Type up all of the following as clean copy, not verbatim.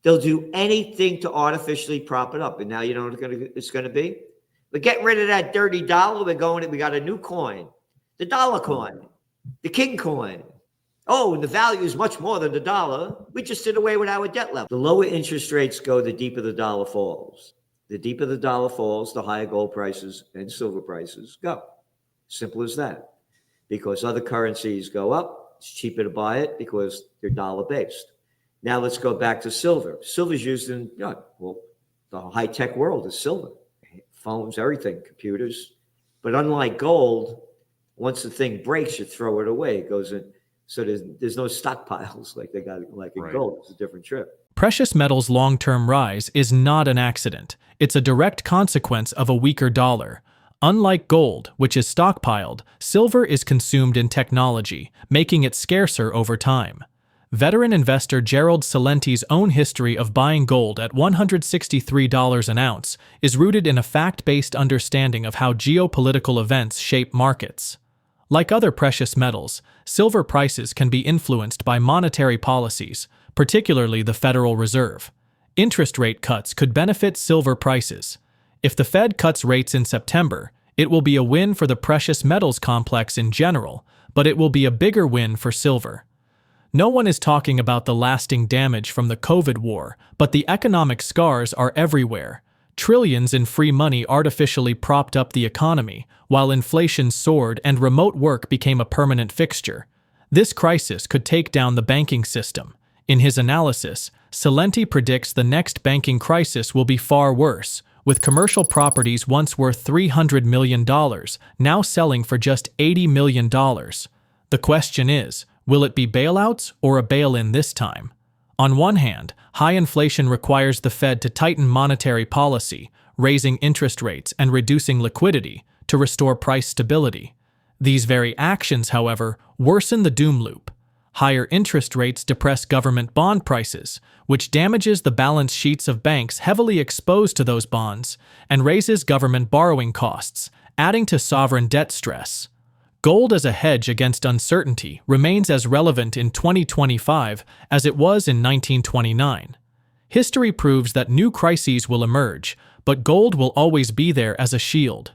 They'll do anything to artificially prop it up. And now you know what it's going to be? We're getting rid of that dirty dollar. We got a new coin, the dollar coin, the king coin. Oh, and the value is much more than the dollar. We just did away with our debt level. The lower interest rates go, the deeper the dollar falls. The deeper the dollar falls, the higher gold prices and silver prices go. Simple as that. Because other currencies go up, it's cheaper to buy it because they're dollar-based. Now let's go back to silver. Silver's used in, the high-tech world is silver. Phones, everything, computers. But unlike gold, once the thing breaks, you throw it away. It goes in. So there's no stockpiles like they got like in gold. It's a different trip. Precious metals' long-term rise is not an accident. It's a direct consequence of a weaker dollar. Unlike gold, which is stockpiled, silver is consumed in technology, making it scarcer over time. Veteran investor Gerald Celente's own history of buying gold at $163 an ounce is rooted in a fact-based understanding of how geopolitical events shape markets. Like other precious metals, silver prices can be influenced by monetary policies, particularly the Federal Reserve. Interest rate cuts could benefit silver prices. If the Fed cuts rates in September, it will be a win for the precious metals complex in general, but it will be a bigger win for silver. No one is talking about the lasting damage from the COVID war, but the economic scars are everywhere. Trillions in free money artificially propped up the economy, while inflation soared and remote work became a permanent fixture. This crisis could take down the banking system. In his analysis, Celente predicts the next banking crisis will be far worse, with commercial properties once worth $300 million now selling for just $80 million. The question is, will it be bailouts or a bail-in this time? On one hand, high inflation requires the Fed to tighten monetary policy, raising interest rates and reducing liquidity to restore price stability. These very actions, however, worsen the doom loop. Higher interest rates depress government bond prices, which damages the balance sheets of banks heavily exposed to those bonds and raises government borrowing costs, adding to sovereign debt stress. Gold as a hedge against uncertainty remains as relevant in 2025 as it was in 1929. History proves that new crises will emerge, but gold will always be there as a shield.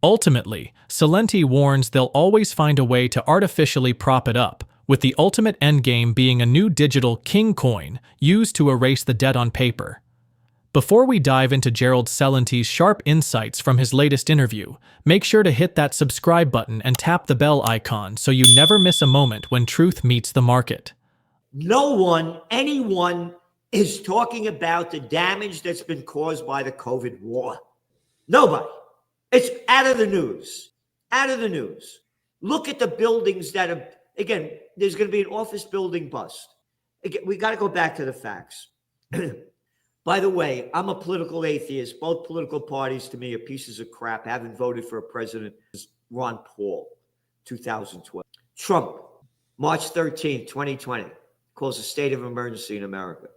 Ultimately, Celente warns they'll always find a way to artificially prop it up, with the ultimate endgame being a new digital king coin used to erase the debt on paper. Before we dive into Gerald Celente's sharp insights from his latest interview, make sure to hit that subscribe button and tap the bell icon so you never miss a moment when truth meets the market. Anyone is talking about the damage that's been caused by the COVID war. Nobody. It's out of the news. Out of the news. Look at the buildings that have, again, there's going to be an office building bust. Again, we got to go back to the facts. By the way, I'm a political atheist. Both political parties to me are pieces of crap. I haven't voted for a president since Ron Paul, 2012. Trump, March 13th, 2020, calls a state of emergency in America.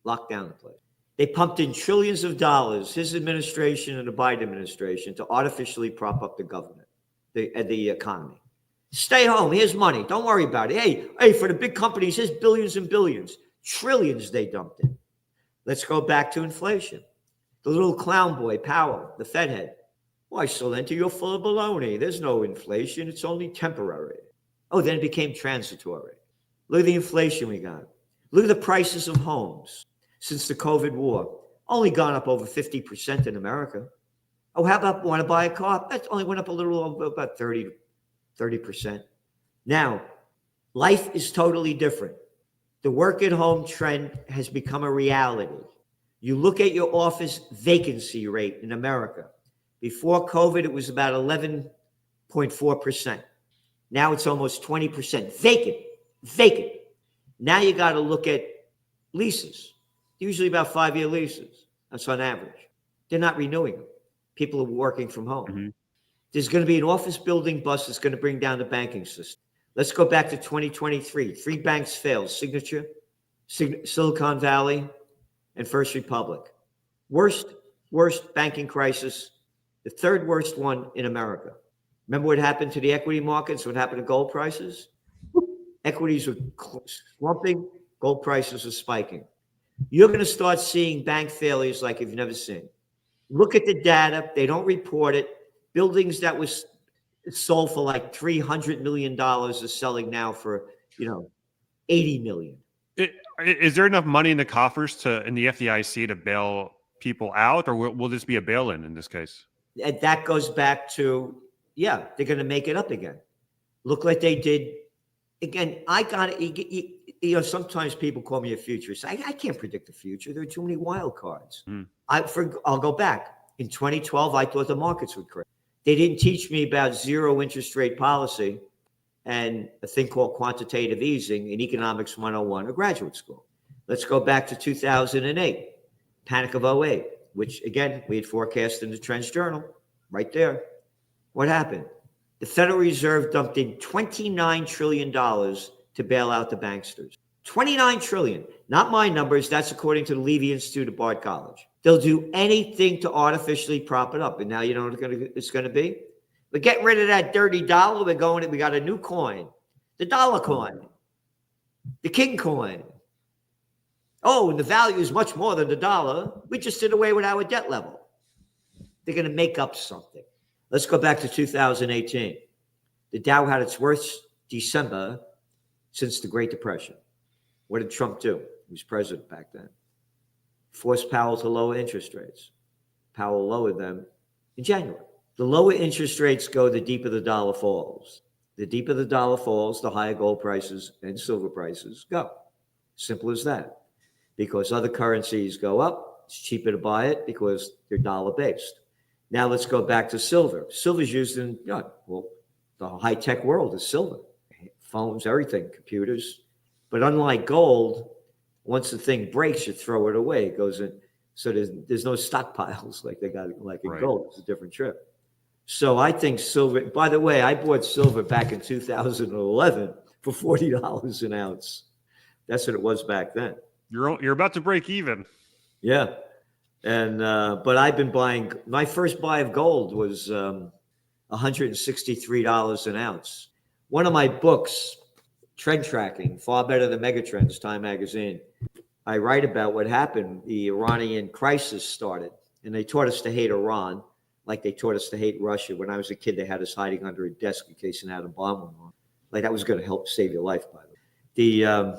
Lock down the place. They pumped in trillions of dollars, his administration and the Biden administration, to artificially prop up the government, the economy. Stay home. Here's money. Don't worry about it. Hey, for the big companies, here's billions and billions. Trillions they dumped in. Let's go back to inflation. The little clown boy, Powell, the Fed head. Why, Celente, you're full of baloney. There's no inflation. It's only temporary. Oh, then it became transitory. Look at the inflation we got. Look at the prices of homes since the COVID war. Only gone up over 50% in America. Oh, how about want to buy a car? That only went up a little over about 30%. Now, life is totally different. The work at home trend has become a reality. You look at your office vacancy rate in America. Before COVID, it was about 11.4%. Now it's almost 20%. Vacant. Now you got to look at leases. Usually about 5-year leases. That's on average. They're not renewing them. People are working from home. Mm-hmm. There's going to be an office building bust that's going to bring down the banking system. Let's go back to 2023. 3 banks failed: Signature, Silicon Valley, and First Republic. Worst banking crisis, the third worst one in America. Remember what happened to the equity markets? What happened to gold prices? Equities were slumping, gold prices are spiking. You're going to start seeing bank failures like you've never seen. Look at the data. They don't report it. Buildings that was sold for like $300 million are selling now for, 80 million. Is there enough money in the coffers in the FDIC to bail people out, or will this be a bail-in in this case? And that goes back to, they're going to make it up again. Look like they did. Again, I got it. Sometimes people call me a futurist. I can't predict the future. There are too many wild cards. I'll go back. In 2012, I thought the markets would crash. They didn't teach me about zero interest rate policy and a thing called quantitative easing in Economics 101 or graduate school. Let's go back to 2008, panic of '08, which, again, we had forecast in the Trends Journal right there. What happened? The Federal Reserve dumped in $29 trillion to bail out the banksters. $29 trillion. Not my numbers. That's according to the Levy Institute at Bard College. They'll do anything to artificially prop it up. And now you know what it's going to be? We're getting rid of that dirty dollar. We got a new coin, the dollar coin, the king coin. Oh, and the value is much more than the dollar. We just did away with our debt level. They're going to make up something. Let's go back to 2018. The Dow had its worst December since the Great Depression. What did Trump do? He was president back then. Forced Powell to lower interest rates. Powell lowered them in January. The lower interest rates go, the deeper the dollar falls. The deeper the dollar falls, the higher gold prices and silver prices go. Simple as that. Because other currencies go up, it's cheaper to buy it because they're dollar-based. Now let's go back to silver. Silver's used in, the high-tech world is silver. Phones, everything, computers. But unlike gold, once the thing breaks, you throw it away. It goes in. So there's no stockpiles like they got like in gold. It's a different trip. So I think silver, by the way, I bought silver back in 2011 for $40 an ounce. That's what it was back then. You're about to break even. Yeah. And but I've been buying, my first buy of gold was $163 an ounce. One of my books, Trend Tracking, far better than Megatrends, Time Magazine. I write about what happened. The Iranian crisis started, and they taught us to hate Iran like they taught us to hate Russia. When I was a kid, they had us hiding under a desk in case an atom bomb went on. Like that was going to help save your life, by the way.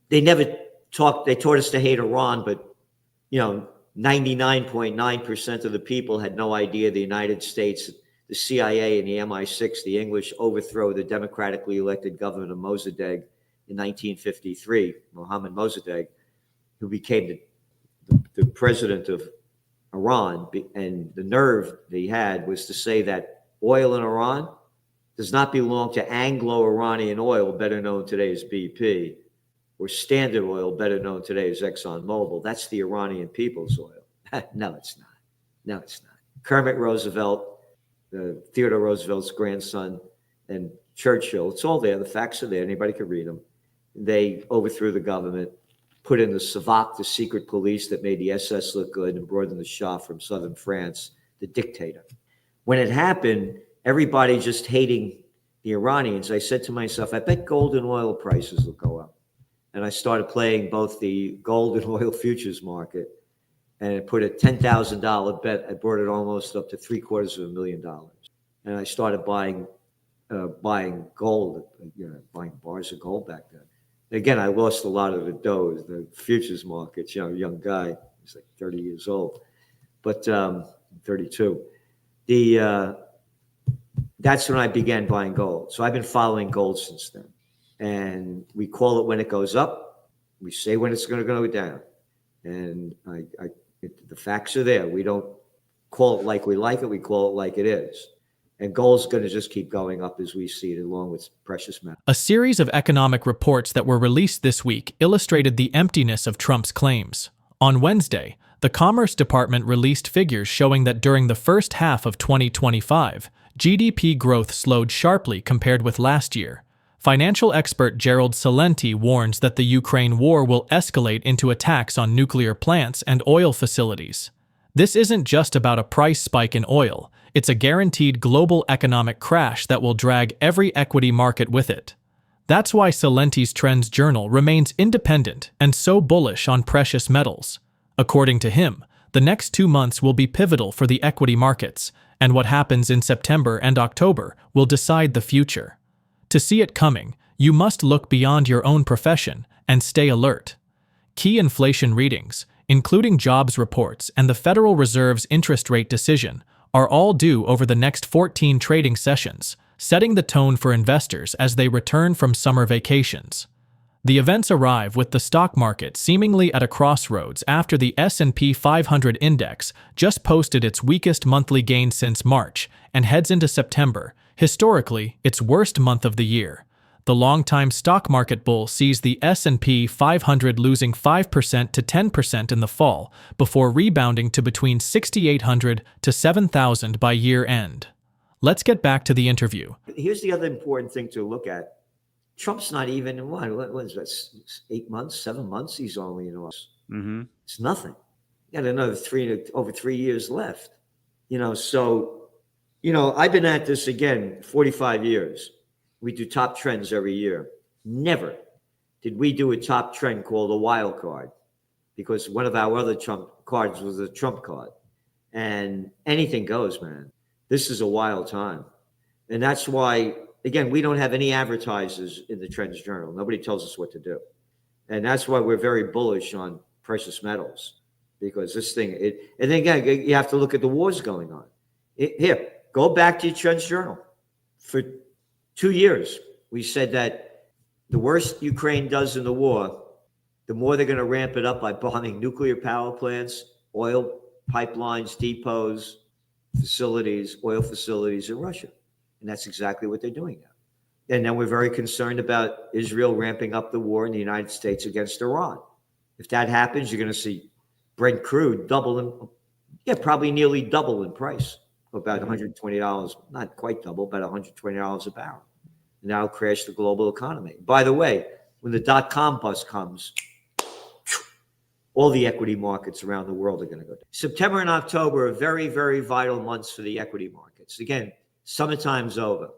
They never talked. They taught us to hate Iran, but 99.9% of the people had no idea the United States, the CIA, and the MI6, the English, overthrow the democratically elected government of Mossadegh in 1953, Mohammad Mossadegh, who became the president of Iran. And the nerve that he had was to say that oil in Iran does not belong to Anglo-Iranian oil, better known today as BP, or Standard Oil, better known today as ExxonMobil. That's the Iranian people's oil. No, it's not. No, it's not. Kermit Roosevelt, Theodore Roosevelt's grandson, and Churchill, it's all there. The facts are there. Anybody can read them. They overthrew the government, put in the Savak, the secret police that made the SS look good, and brought in the Shah from southern France, the dictator. When it happened, everybody just hating the Iranians. I said to myself, I bet gold and oil prices will go up. And I started playing both the gold and oil futures market, and I put a $10,000 bet. I brought it almost up to $750,000. And I started buying gold, buying bars of gold back then. Again, I lost a lot of the dough, the futures markets, young guy, he's like 30 years old, but 32. That's when I began buying gold. So I've been following gold since then. And we call it when it goes up. We say when it's going to go down. And the facts are there. We don't call it like we like it. We call it like it is. And gold's going to just keep going up as we see it, along with precious metals. A series of economic reports that were released this week illustrated the emptiness of Trump's claims. On Wednesday, the Commerce Department released figures showing that during the first half of 2025, GDP growth slowed sharply compared with last year. Financial expert Gerald Celente warns that the Ukraine war will escalate into attacks on nuclear plants and oil facilities. This isn't just about a price spike in oil, it's a guaranteed global economic crash that will drag every equity market with it. That's why Celente's Trends Journal remains independent and so bullish on precious metals. According to him, the next 2 months will be pivotal for the equity markets, and what happens in September and October will decide the future. To see it coming, you must look beyond your own profession and stay alert. Key inflation readings, including jobs reports and the Federal Reserve's interest rate decision, are all due over the next 14 trading sessions, setting the tone for investors as they return from summer vacations. The events arrive with the stock market seemingly at a crossroads after the S&P 500 index just posted its weakest monthly gain since March and heads into September, historically its worst month of the year. The longtime stock market bull sees the S&P 500 losing 5% to 10% in the fall before rebounding to between 6,800 to 7,000 by year end. Let's get back to the interview. Here's the other important thing to look at. Trump's not even in what is that, 8 months, 7 months he's only in office. Mm-hmm. It's nothing. He got another over 3 years left. So I've been at this again 45 years. We do top trends every year. Never did we do a top trend called a wild card, because one of our other Trump cards was a Trump card. And anything goes, man. This is a wild time. And that's why, again, we don't have any advertisers in the Trends Journal. Nobody tells us what to do. And that's why we're very bullish on precious metals, because this thing, and then again, you have to look at the wars going on. Here, go back to your Trends Journal. For 2 years, we said that the worse Ukraine does in the war, the more they're going to ramp it up by bombing nuclear power plants, oil pipelines, depots, facilities, oil facilities in Russia. And that's exactly what they're doing now. And then we're very concerned about Israel ramping up the war in the United States against Iran. If that happens, you're going to see Brent crude probably nearly double in price, about $120, not quite double, but $120 a barrel. And that'll crash the global economy. By the way, when the dot-com bust comes, all the equity markets around the world are going to go down. September and October are very, very vital months for the equity markets. Again, summertime's over.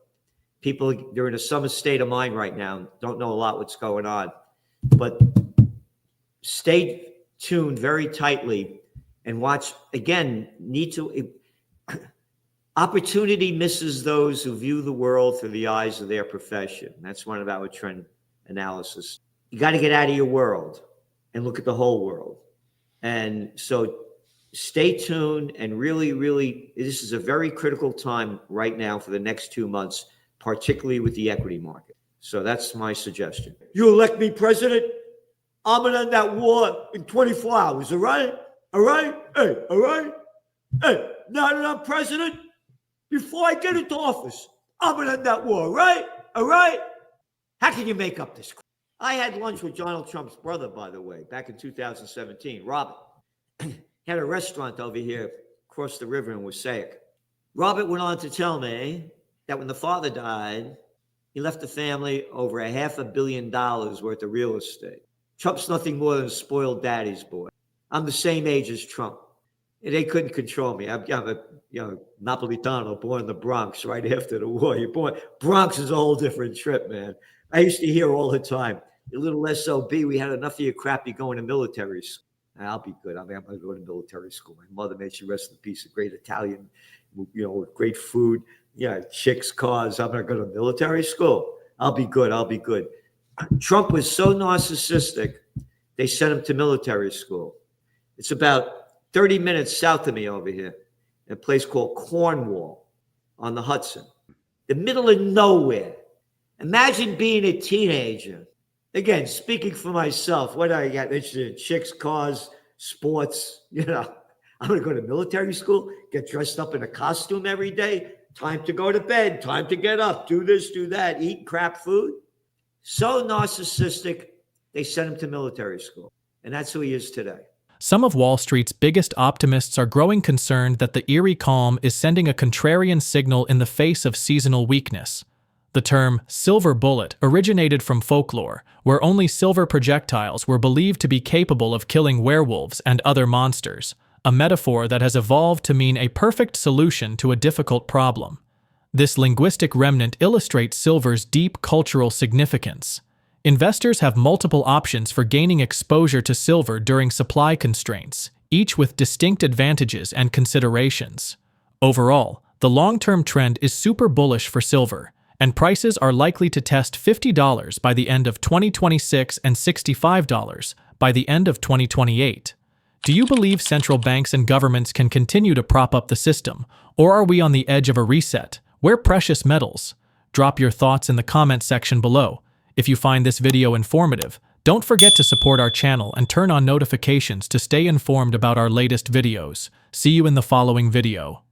People, they're in a summer state of mind right now, don't know a lot what's going on. But stay tuned very tightly and watch. Again, opportunity misses those who view the world through the eyes of their profession. That's one of our trend analysis. You got to get out of your world and look at the whole world. And so stay tuned and really, really, this is a very critical time right now for the next 2 months, particularly with the equity market. So that's my suggestion. You elect me president, I'm going to end that war in 24 hours, all right? All right? Hey, all right? Hey, now that I'm president, before I get into office, I'm going to end that war, right? All right? How can you make up this? I had lunch with Donald Trump's brother, by the way, back in 2017, Robert. He had a restaurant over here across the river in Wasaic. Robert went on to tell me that when the father died, he left the family over $500 million worth of real estate. Trump's nothing more than a spoiled daddy's boy. I'm the same age as Trump. And they couldn't control me. I'm a Napolitano, born in the Bronx right after the war. Bronx is a whole different trip, man. I used to hear all the time, "You little SOB, we had enough of your crap. You're going to military school." I'll be good. I'm going to go to military school. My mother made sure, rest in peace, a great Italian, with great food, chicks, cars. I'm going to go to military school. I'll be good. Trump was so narcissistic, they sent him to military school. It's about 30 minutes south of me over here, in a place called Cornwall on the Hudson, the middle of nowhere. Imagine being a teenager. Again, speaking for myself, what I got interested in, chicks, cars, sports, I'm going to go to military school, get dressed up in a costume every day, time to go to bed, time to get up, do this, do that, eat crap food. So narcissistic, they sent him to military school. And that's who he is today. Some of Wall Street's biggest optimists are growing concerned that the eerie calm is sending a contrarian signal in the face of seasonal weakness. The term silver bullet originated from folklore, where only silver projectiles were believed to be capable of killing werewolves and other monsters, a metaphor that has evolved to mean a perfect solution to a difficult problem. This linguistic remnant illustrates silver's deep cultural significance. Investors have multiple options for gaining exposure to silver during supply constraints, each with distinct advantages and considerations. Overall, the long-term trend is super bullish for silver, and prices are likely to test $50 by the end of 2026 and $65 by the end of 2028. Do you believe central banks and governments can continue to prop up the system, or are we on the edge of a reset? Where precious metals? Drop your thoughts in the comment section below. If you find this video informative, don't forget to support our channel and turn on notifications to stay informed about our latest videos. See you in the following video.